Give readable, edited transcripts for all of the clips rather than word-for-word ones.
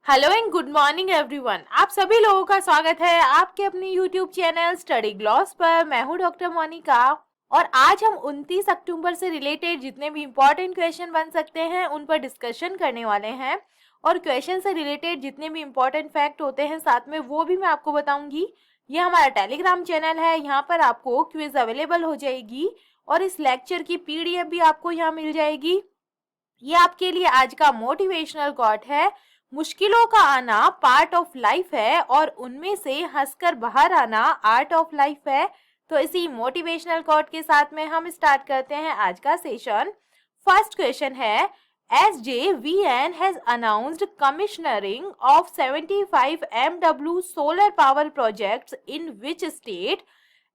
Hello and good morning everyone. आप सभी लोगों का स्वागत है आपके अपने यूट्यूब चैनल स्टडी ग्लॉस पर। मैं हूं डॉक्टर मोनिका और आज हम 29 अक्टूबर से रिलेटेड जितने भी इम्पोर्टेंट क्वेश्चन बन सकते हैं उन पर डिस्कशन करने वाले हैं। और क्वेश्चन से रिलेटेड जितने भी इम्पोर्टेंट फैक्ट होते हैं साथ में वो भी मैं आपको बताऊंगी। ये हमारा टेलीग्राम चैनल है, यहाँ पर आपको क्विज अवेलेबल हो जाएगी और इस लेक्चर की पीडीएफ भी आपको यहाँ मिल जाएगी। ये आपके लिए आज का मोटिवेशनल कोट है। मुश्किलों का आना पार्ट ऑफ लाइफ है और उनमें से हंसकर बाहर आना आर्ट ऑफ लाइफ है। तो इसी मोटिवेशनल कोट के साथ में हम स्टार्ट करते हैं आज का सेशन। फर्स्ट क्वेश्चन है, SJVN has announced commissioning of 75 MW solar power projects in which state?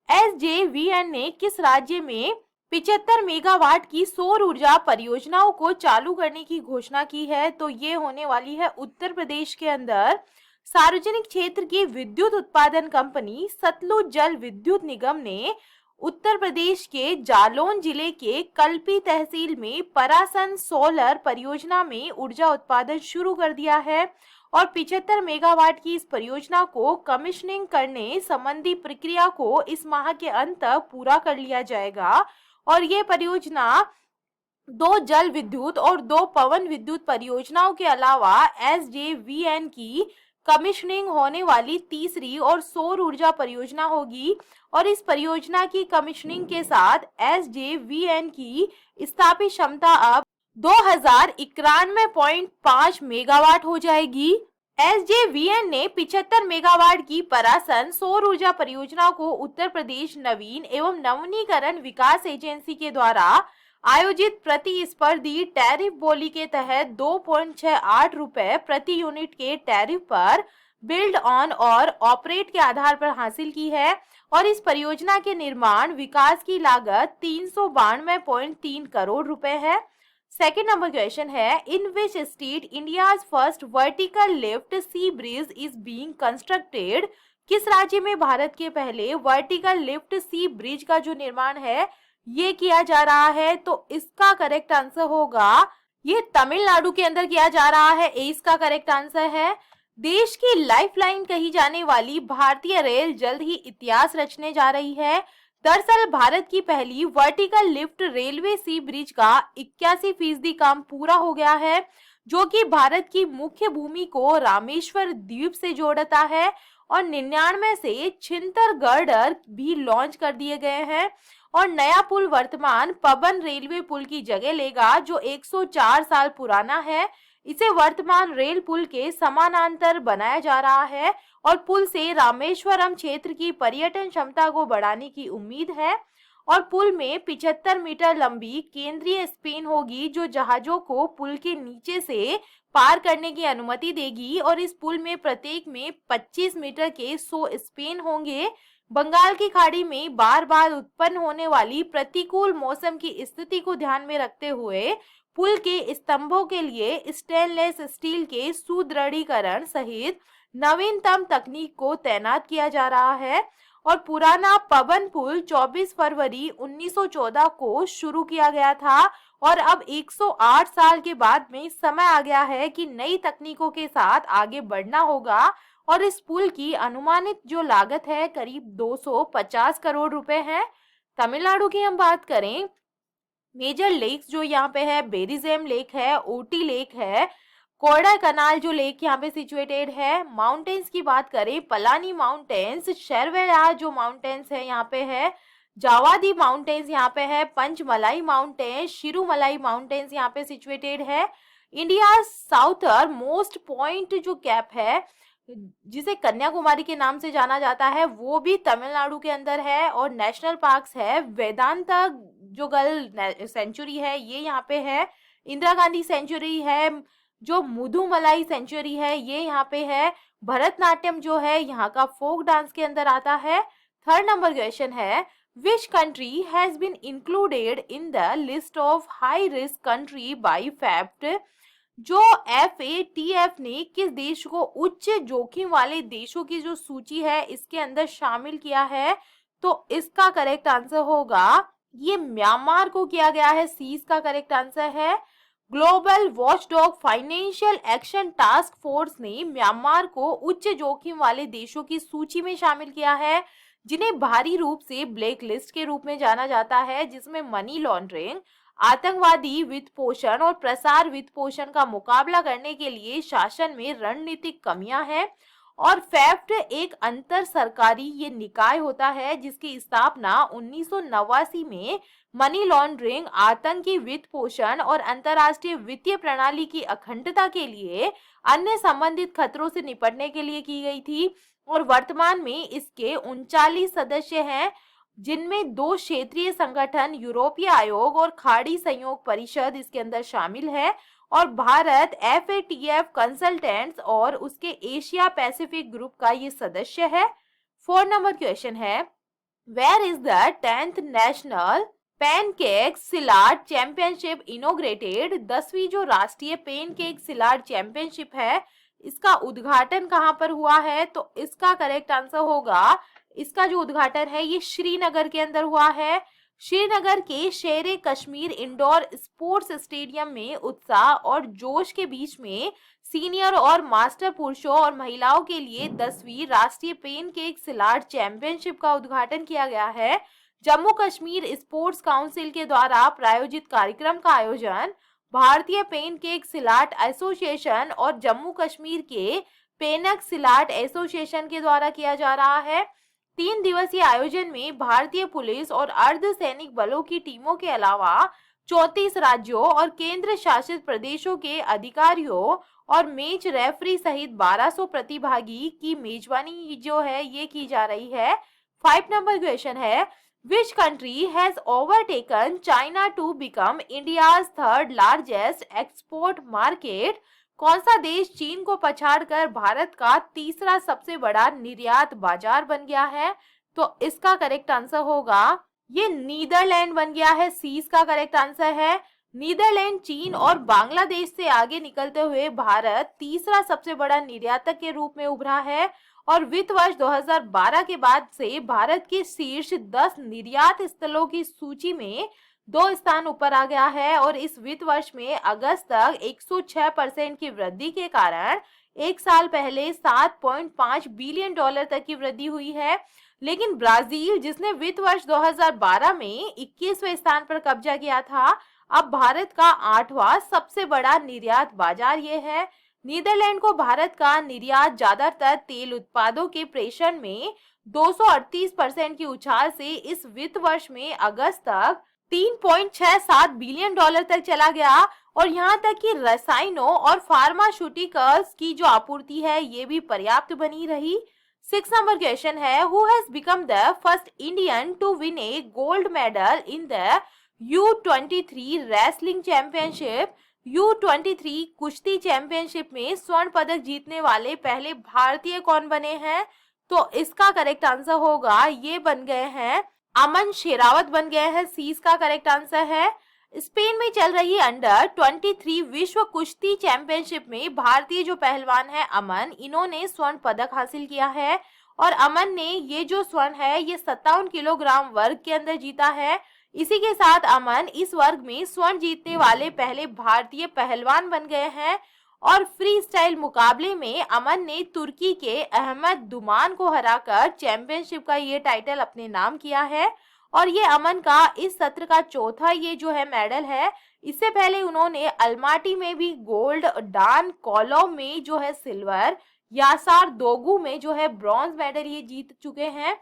SJVN ने किस राज्य में 75 मेगावाट की सौर ऊर्जा परियोजनाओं को चालू करने की घोषणा की है? तो ये होने वाली है उत्तर प्रदेश के अंदर। सार्वजनिक क्षेत्र की विद्युत उत्पादन कंपनी सतलुज जल विद्युत निगम ने उत्तर प्रदेश के जालौन जिले के कल्पी तहसील में परासन सोलर परियोजना में ऊर्जा उत्पादन शुरू कर दिया है और 75 मेगावाट की इस परियोजना को कमिश्निंग करने संबंधी प्रक्रिया को इस माह के अंत तक पूरा कर लिया जाएगा। और ये परियोजना 2 जल विद्युत और 2 पवन विद्युत परियोजनाओं के अलावा SJVN की कमिश्निंग होने वाली तीसरी और सौर ऊर्जा परियोजना होगी। और इस परियोजना की कमिश्निंग के साथ SJVN की स्थापित क्षमता अब 2091.5 मेगावाट हो जाएगी। SJVN ने 75 मेगावाट की परासन सौर ऊर्जा परियोजना को उत्तर प्रदेश नवीन एवं नवीनीकरण विकास एजेंसी के द्वारा आयोजित प्रतिस्पर्धी टैरिफ बोली के तहत 2.68 रुपए प्रति यूनिट के टैरिफ पर बिल्ड ऑन और ऑपरेट के आधार पर हासिल की है। और इस परियोजना के निर्माण विकास की लागत 392.3 करोड़ रुपए है। सेकेंड नंबर क्वेश्चन है, in which state India's first vertical lift sea bridge is being constructed? किस राज्य में भारत के पहले वर्टिकल लिफ्ट सी ब्रिज का जो निर्माण है ये किया जा रहा है? तो इसका करेक्ट आंसर होगा ये तमिलनाडु के अंदर किया जा रहा है। इसका करेक्ट आंसर है। देश की लाइफलाइन कही जाने वाली भारतीय रेल जल्द ही इतिहास रचने जा रही है। दरअसल भारत की पहली वर्टिकल लिफ्ट रेलवे सी ब्रिज का 81% काम पूरा हो गया है, जो कि भारत की मुख्य भूमि को रामेश्वर द्वीप से जोड़ता है। और 99 से 76 गर्डर भी लॉन्च कर दिए गए हैं। और नया पुल वर्तमान पवन रेलवे पुल की जगह लेगा जो 104 साल पुराना है। इसे वर्तमान रेल पुल के समानांतर बनाया जा रहा है और पुल से रामेश्वरम क्षेत्र की पर्यटन क्षमता को बढ़ाने की उम्मीद है। और पुल में 75 मीटर लंबी केंद्रीय स्पेन होगी जो जहाजों को पुल के नीचे से पार करने की अनुमति देगी। और इस पुल में प्रत्येक में 25 मीटर के 100 स्पेन होंगे। बंगाल की खाड़ी में बार बार उत्पन्न होने वाली प्रतिकूल मौसम की स्थिति को ध्यान में रखते हुए पुल के स्तंभों के लिए स्टेनलेस स्टील के सुदृढ़ीकरण सहित नवीनतम तकनीक को तैनात किया जा रहा है। और पुराना पवन पुल 24 फरवरी 1914 को शुरू किया गया था और अब 108 साल के बाद में समय आ गया है कि नई तकनीकों के साथ आगे बढ़ना होगा। और इस पुल की अनुमानित जो लागत है करीब 250 करोड़ रुपए है। तमिलनाडु की हम बात करें, मेजर लेक्स जो यहाँ पे है बेरिजेम लेक है, ओटी लेक है, कोड़ा कनाल जो लेक यहाँ पे सिचुएटेड है। माउंटेन्स की बात करें, पलानी माउंटेन्स, शेरवेला जो माउंटेन्स है यहाँ पे है, जावादी माउंटेन्स यहाँ पे है, पंचमलाई माउंटेन्स, शिरुमलाई माउंटेन्स यहाँ पे सिचुएटेड है। इंडिया साउथर मोस्ट पॉइंट जो कैप है जिसे कन्याकुमारी के नाम से जाना जाता है वो भी तमिलनाडु के अंदर है। और नेशनल पार्क्स है, वेदांता जो गर्ल सेंचुरी है ये यहाँ पे है, इंदिरा गांधी सेंचुरी है, जो मुदुमलाई सेंचुरी है ये यहाँ पे है, भरतनाट्यम जो है यहाँ का फोक डांस के अंदर आता है। थर्ड नंबर क्वेश्चन है, which country has been included in the list of high risk country by fact? जो FATF ने किस देश को उच्च जोखिम वाले देशों की जो सूची है इसके अंदर शामिल किया है? तो इसका करेक्ट आंसर होगा ये म्यांमार को किया गया है। सी इसका करेक्ट आंसर है। Global watchdog financial action task force ने म्यांमार को उच्च जोखिम वाले देशों की सूची में शामिल किया है, जिन्हें बाहरी रूप से ब्लैक लिस्ट के रूप में जाना जाता है, जिसमें मनी लॉन्ड्रिंग, आतंकवादी वित्त पोषण और प्रसार वित्त पोषण का मुकाबला करने के लिए शासन में रणनीतिक कमियां हैं। और फेफ्ट एक अंतर सरकारी ये निकाय होता है जिसकी स्थापना 1989 में मनी लॉन्ड्रिंग, आतंकी वित्त पोषण और अंतर्राष्ट्रीय वित्तीय प्रणाली की अखंडता के लिए अन्य संबंधित खतरों से निपटने के लिए की गई थी। और वर्तमान में इसके 39 सदस्य हैं, जिनमें 2 क्षेत्रीय संगठन, यूरोपीय आयोग और खाड़ी सहयोग परिषद इसके अंदर शामिल है। और भारत FATF कंसल्टेंट्स और उसके एशिया पैसिफिक ग्रुप का ये सदस्य है। 4 नंबर क्वेश्चन है, where is the 10th national pencak silat championship inaugurated? 10वीं जो राष्ट्रीय पैनकेक सिलाट चैंपियनशिप है, इसका उद्घाटन कहां पर हुआ है? तो इसका करेक्ट आंसर होगा, इसका जो उद्घाटन है ये श्रीनगर के अंदर हुआ है। श्रीनगर के शेरे कश्मीर इंडोर स्पोर्ट्स स्टेडियम में उत्साह और जोश के बीच में सीनियर और मास्टर पुरुषों और महिलाओं के लिए 10वीं राष्ट्रीय पैनकेक सिलाट चैंपियनशिप का उद्घाटन किया गया है। जम्मू कश्मीर स्पोर्ट्स काउंसिल के द्वारा प्रायोजित कार्यक्रम का आयोजन भारतीय पैनकेक सिलाट एसोसिएशन और जम्मू कश्मीर के पेनक सिलाट एसोसिएशन के द्वारा किया जा रहा है। 3 दिवसीय आयोजन में भारतीय पुलिस और अर्धसैनिक बलों की टीमों के अलावा 34 राज्यों और केंद्र शासित प्रदेशों के अधिकारियों और मैच रेफरी सहित 1200 प्रतिभागी की मेजबानी जो है ये की जा रही है। 5 नंबर क्वेश्चन है, which country has overtaken China to become India's 3rd largest export market? कौन सा देश चीन को पछाड़कर भारत का तीसरा सबसे बड़ा निर्यात बाजार बन गया है? तो इसका करेक्ट आंसर होगा ये नीदरलैंड बन गया है। सी इसका करेक्ट आंसर है। नीदरलैंड चीन और बांग्लादेश से आगे निकलते हुए भारत तीसरा सबसे बड़ा निर्यातक के रूप में उभरा है। और वित्त वर्ष 2012 के बाद से भारत के शीर्ष 10 निर्यात स्थलों की सूची में 2 स्थान ऊपर आ गया है। और इस वित्त वर्ष में अगस्त तक 106% की वृद्धि के कारण एक साल पहले $7.5 बिलियन तक की वृद्धि हुई है। लेकिन ब्राजील, जिसने वित्त वर्ष 2012 में 21वें स्थान पर कब्जा किया था, अब भारत का 8वां सबसे बड़ा निर्यात बाजार ये है। नीदरलैंड को भारत का निर्यात ज्यादातर तेल उत्पादों के प्रेषण में 238% की उछाल से इस वित्त वर्ष में अगस्त तक $3.67 बिलियन तक चला गया। और यहाँ तक कि रसायनों और फार्मास्यूटिकल्स की जो आपूर्ति है ये भी पर्याप्त बनी रही। 6 नंबर क्वेश्चन है, who has become the first Indian to win a gold medal in the U23 wrestling championship? U23 कुश्ती चैंपियनशिप में स्वर्ण पदक जीतने वाले पहले भारतीय कौन बने हैं? तो इसका करेक्ट आंसर होगा, ये बन गए हैं अमन शेरावत बन गए हैं। सी इसका करेक्ट आंसर है। स्पेन में चल रही अंडर 23 विश्व कुश्ती चैंपियनशिप में भारतीय जो पहलवान है अमन, इन्होंने स्वर्ण पदक हासिल किया है। और अमन ने ये जो स्वर्ण है ये 57 किलोग्राम वर्ग के अंदर जीता है। इसी के साथ अमन इस वर्ग में स्वर्ण जीतने वाले पहले भारतीय पहलवान बन गए हैं। और फ्री स्टाइल मुकाबले में अमन ने तुर्की के अहमद दुमान को हराकर चैंपियनशिप का ये टाइटल अपने नाम किया है। और ये अमन का इस सत्र का चौथा ये जो है मेडल है। इससे पहले उन्होंने अल्माटी में भी गोल्ड, डान कोलोव में जो है सिल्वर, यासार दोगू में जो है ब्रॉन्ज मेडल ये जीत चुके हैं।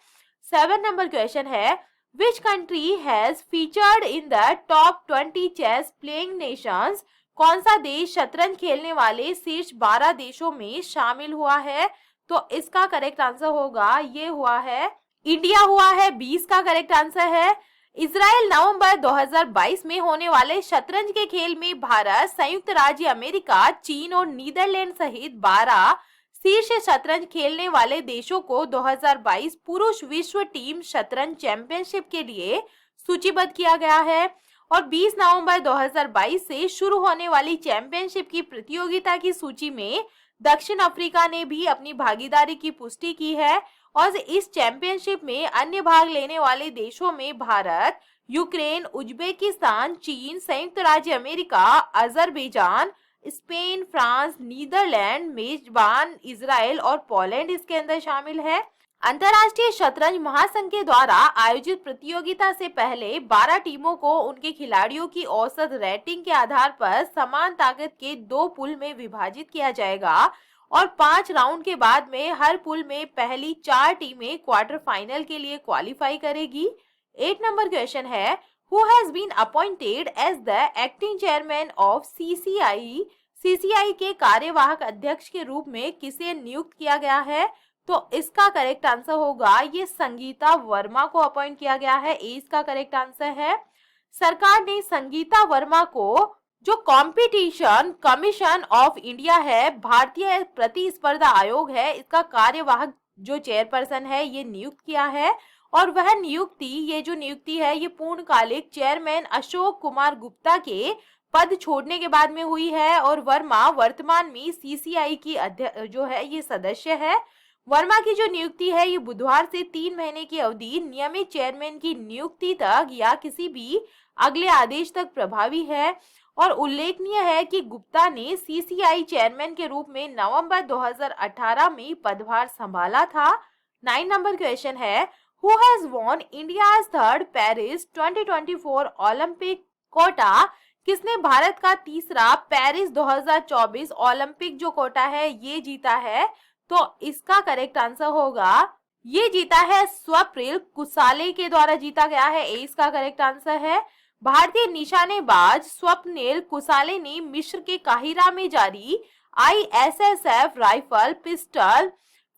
7 नंबर क्वेश्चन है, which country has featured in the top 20 chess playing nations? कौन सा देश शतरंज खेलने वाले शीर्ष 12 देशों में शामिल हुआ है? तो इसका करेक्ट आंसर होगा, ये हुआ है इंडिया हुआ है। 20 का करेक्ट आंसर है। इजराइल नवंबर 2022 में होने वाले शतरंज के खेल में भारत, संयुक्त राज्य अमेरिका, चीन और नीदरलैंड सहित 12 शीर्ष शतरंज खेलने वाले देशों को 2022 पुरुष विश्व टीम शतरंज चैंपियनशिप के लिए सूचीबद्ध किया गया है। और 20 नवंबर 2022 से शुरू होने वाली चैंपियनशिप की प्रतियोगिता की सूची में दक्षिण अफ्रीका ने भी अपनी भागीदारी की पुष्टि की है। और इस चैंपियनशिप में अन्य भाग लेने वाले देशों में भारत, यूक्रेन, उज्बेकिस्तान, चीन, संयुक्त राज्य America, Azerbaijan, Spain, France, Netherlands, मेजबान इजराइल और पोलैंड इसके अंदर शामिल है। अंतर्राष्ट्रीय शतरंज महासंघ के द्वारा आयोजित प्रतियोगिता से पहले 12 टीमों को उनके खिलाड़ियों की औसत रेटिंग के आधार पर समान ताकत के 2 पूल में विभाजित किया जाएगा और 5 राउंड के बाद में हर पूल में पहली 4 टीमें क्वार्टर फाइनल के लिए क्वालिफाई करेगी। 8 नंबर क्वेश्चन है, who has been appointed as the acting chairman of CCI. CCI के कार्यवाहक अध्यक्ष के रूप में किसे नियुक्त किया गया है? तो इसका करेक्ट आंसर होगा ये संगीता वर्मा को अपॉइंट किया गया है। ए इसका करेक्ट आंसर है। सरकार ने संगीता वर्मा को जो कंपटीशन कमीशन ऑफ इंडिया है, भारतीय प्रतिस्पर्धा आयोग है, इसका कार्यवाहक जो चेयरपर्सन है ये नियुक्त किया है और वह नियुक्ति ये पूर्णकालिक चेयरमैन अशोक कुमार गुप्ता के पद छोड़ने के बाद में हुई है और वर्मा वर्तमान में सीसीआई की जो है ये सदस्य है। वर्मा की जो नियुक्ति है ये बुधवार से 3 महीने की अवधि नियमित चेयरमैन की नियुक्ति तक या किसी भी अगले आदेश तक प्रभावी है और उल्लेखनीय है कि गुप्ता ने सीसीआई चेयरमैन के रूप में नवंबर 2018 में पदभार संभाला था। 9 नंबर क्वेश्चन है, who has won India's third Paris 2024 Olympic quota. किसने भारत का तीसरा पेरिस 2024 ओलंपिक जो कोटा है ये जीता है? तो इसका करेक्ट आंसर होगा ये जीता है स्वप्निल कुसाले के द्वारा जीता गया है। ए इसका करेक्ट आंसर है। भारतीय निशानेबाज स्वप्निल कुसाले ने मिस्र के काहिरा में जारी आईएसएसएफ राइफल पिस्टल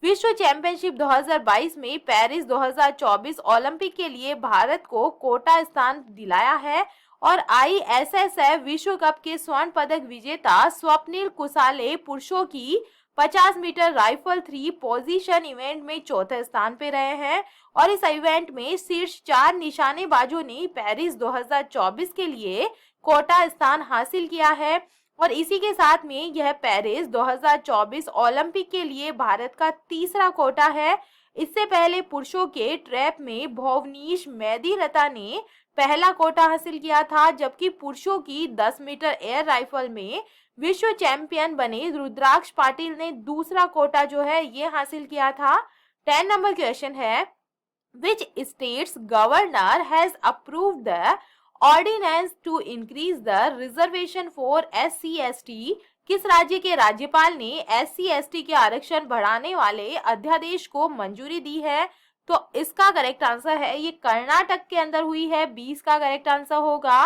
विश्व चैंपियनशिप 2022 में पेरिस 2024 ओलंपिक के लिए भारत को कोटा स्थान दिलाया है और आईएसएसएफ विश्व कप के स्वर्ण पदक विजेता स्वप्निल कुसाले पुरुषों की 50 मीटर राइफल 3 पोजीशन इवेंट में चौथे स्थान पे रहे हैं और इस इवेंट में शीर्ष 4 निशानेबाजों ने पेरिस 2024 के लिए कोटा स्थान हासिल किया है और इसी के साथ में यह पेरिस 2024 ओलंपिक के लिए भारत का तीसरा कोटा है। इससे पहले पुरुषों के ट्रैप में भुवनीश मेदीरता ने पहला कोटा हासिल किया था, जबकि पुरुषों की 10 मीटर एयर राइफल में विश्व चैंपियन बने रुद्राक्ष पाटिल ने दूसरा कोटा जो है ये हासिल किया था। 10 नंबर क्वेश्चन है, which state's governor has approved the ordinance to increase the reservation for SC/ST। किस राज्य के राज्यपाल ने SC/ST के आरक्षण बढ़ाने वाले अध्यादेश को मंजूरी दी है? तो इसका करेक्ट आंसर है ये कर्नाटक के अंदर हुई है। 20 का करेक्ट आंसर होगा।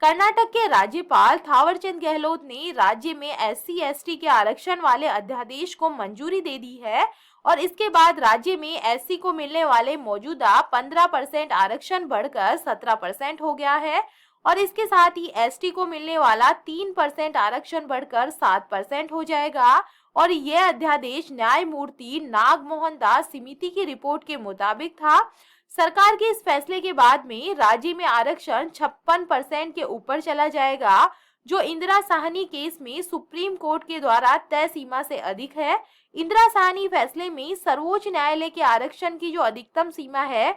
कर्नाटक के राज्यपाल थावरचंद गहलोत ने राज्य में SC/ST के आरक्षण वाले अध्यादेश को मंजूरी दे दी है और इसके बाद राज्य में SC को मिलने वाले मौजूदा 15% आरक्षण बढ़कर 17% हो गया है और इसके साथ ही ST को मिलने वाला 3% आरक्षण बढ़कर 7% हो जाएगा और यह अध्यादेश न्यायमूर्ति नागमोहन दास समिति की रिपोर्ट के मुताबिक था। सरकार के इस फैसले के बाद में राज्य में आरक्षण 56% के ऊपर चला जाएगा, जो इंदिरा साहनी केस में सुप्रीम कोर्ट के द्वारा तय सीमा से अधिक है। इंदिरा साहनी फैसले में सर्वोच्च न्यायालय के आरक्षण की जो अधिकतम सीमा है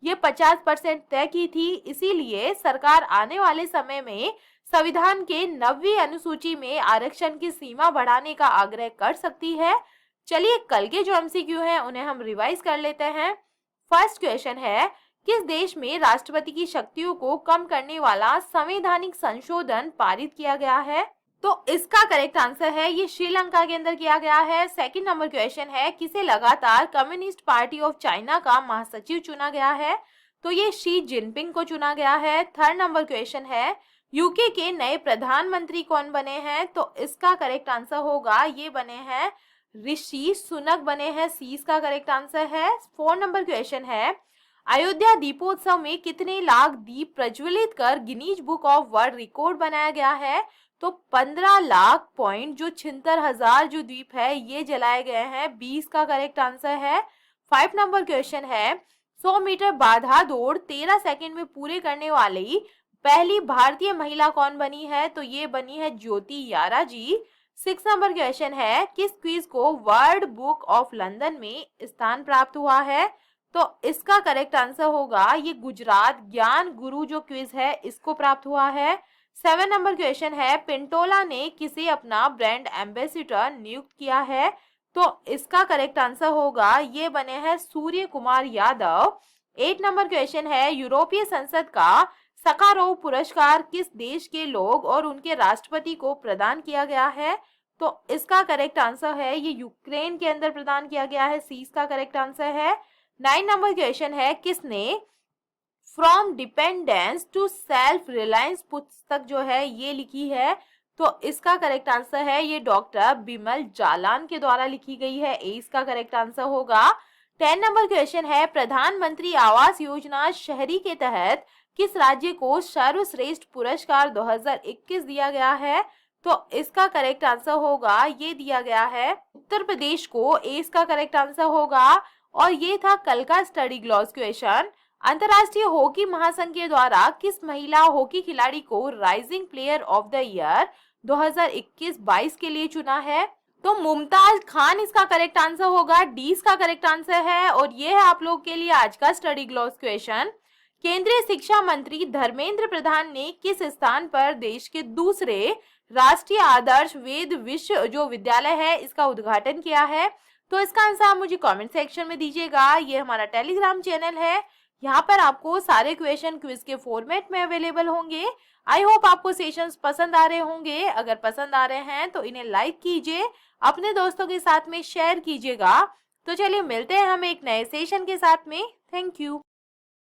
ये 50% तय की थी। इसीलिए सरकार आने वाले समय में संविधान के 9वीं अनुसूची में आरक्षण की सीमा बढ़ाने का आग्रह कर सकती है। चलिए कल के जो MCQ हैं उन्हें हम रिवाइज कर लेते हैं। फर्स्ट क्वेश्चन है, किस देश में राष्ट्रपति की शक्तियों को कम करने वाला संवैधानिक संशोधन पारित किया गया है? तो इसका करेक्ट आंसर है ये श्रीलंका के अंदर किया गया है। सेकंड नंबर क्वेश्चन है, किसे लगातार कम्युनिस्ट पार्टी ऑफ चाइना का महासचिव चुना गया है? तो ये शी जिनपिंग को चुना गया है। थर्ड नंबर क्वेश्चन है, यूके के नए प्रधानमंत्री कौन बने हैं? तो इसका करेक्ट आंसर होगा ये बने हैं ऋषि सुनक बने हैं। सी इसका करेक्ट आंसर है। 4 नंबर क्वेश्चन है, अयोध्या दीपोत्सव में कितने लाख दीप प्रज्वलित कर Guinness book of world record बनाया गया है? तो 15 लाख पॉइंट जो 76,000 जो दीप है ये जलाए गए हैं। 20 का करेक्ट आंसर है। 5 नंबर क्वेश्चन है, 100 मीटर बाधा दौड़ 13 सेकंड में पूरे करने वाली पहली भारतीय महिला कौन बनी है? तो ये बनी है ज्योति यारा जी। 6 नंबर क्वेश्चन है, किस क्विज को वर्ल्ड बुक ऑफ लंदन में स्थान प्राप्त हुआ है? तो इसका करेक्ट आंसर होगा ये गुजरात ज्ञान गुरु जो क्विज है इसको प्राप्त हुआ है। 7 नंबर क्वेश्चन है, पिंटोला ने किसे अपना ब्रांड एम्बेसडर नियुक्त किया है? तो इसका करेक्ट आंसर होगा ये बने हैं सूर्य कुमार यादव। 8 नंबर क्वेश्चन है, यूरोपीय संसद का सखारोव पुरस्कार किस देश के लोग और उनके राष्ट्रपति को प्रदान किया गया है? तो इसका करेक्ट आंसर है ये यूक्रेन के अंदर प्रदान किया गया है। सी इसका करेक्ट आंसर है। 9 नंबर क्वेश्चन है, किसने from dependence to self reliance पुस्तक जो है ये लिखी है? तो इसका करेक्ट आंसर है ये डॉक्टर बिमल जालान के द्वारा लिखी गई है। ए इसका करेक्ट आंसर होगा। 10 नंबर क्वेश्चन है, प्रधानमंत्री आवास योजना शहरी के तहत किस राज्य को सर्वश्रेष्ठ पुरस्कार 2021 दिया गया है? तो इसका करेक्ट आंसर होगा ये दिया गया है उत्तर प्रदेश को। ए इसका करेक्ट आंसर होगा। और ये था कल का स्टडी ग्लॉस क्वेश्चन। अंतरराष्ट्रीय हॉकी महासंघ के द्वारा किस महिला हॉकी खिलाड़ी को rising player of the year 2021-22 के लिए चुना है? तो मुमताज खान इसका करेक्ट आंसर होगा। डी इसका करेक्ट आंसर है। और ये है आप लोग के लिए आज का स्टडी ग्लॉस क्वेश्चन। केंद्रीय शिक्षा मंत्री धर्मेंद्र प्रधान ने किस स्थान पर देश के दूसरे राष्ट्रीय आदर्श वेद विश्व जो विद्यालय है इसका उद्घाटन किया है? तो इसका आंसर आप मुझे कमेंट सेक्शन में दीजिएगा। ये हमारा टेलीग्राम चैनल है, यहाँ पर आपको सारे क्वेश्चन क्विज के फॉर्मेट में अवेलेबल होंगे। आई होप आपको सेशंस पसंद आ रहे होंगे। अगर पसंद आ रहे हैं तो इन्हें लाइक कीजिए, अपने दोस्तों के साथ में शेयर कीजिएगा। तो चलिए मिलते हैं हम एक नए सेशन के साथ में। Thank you.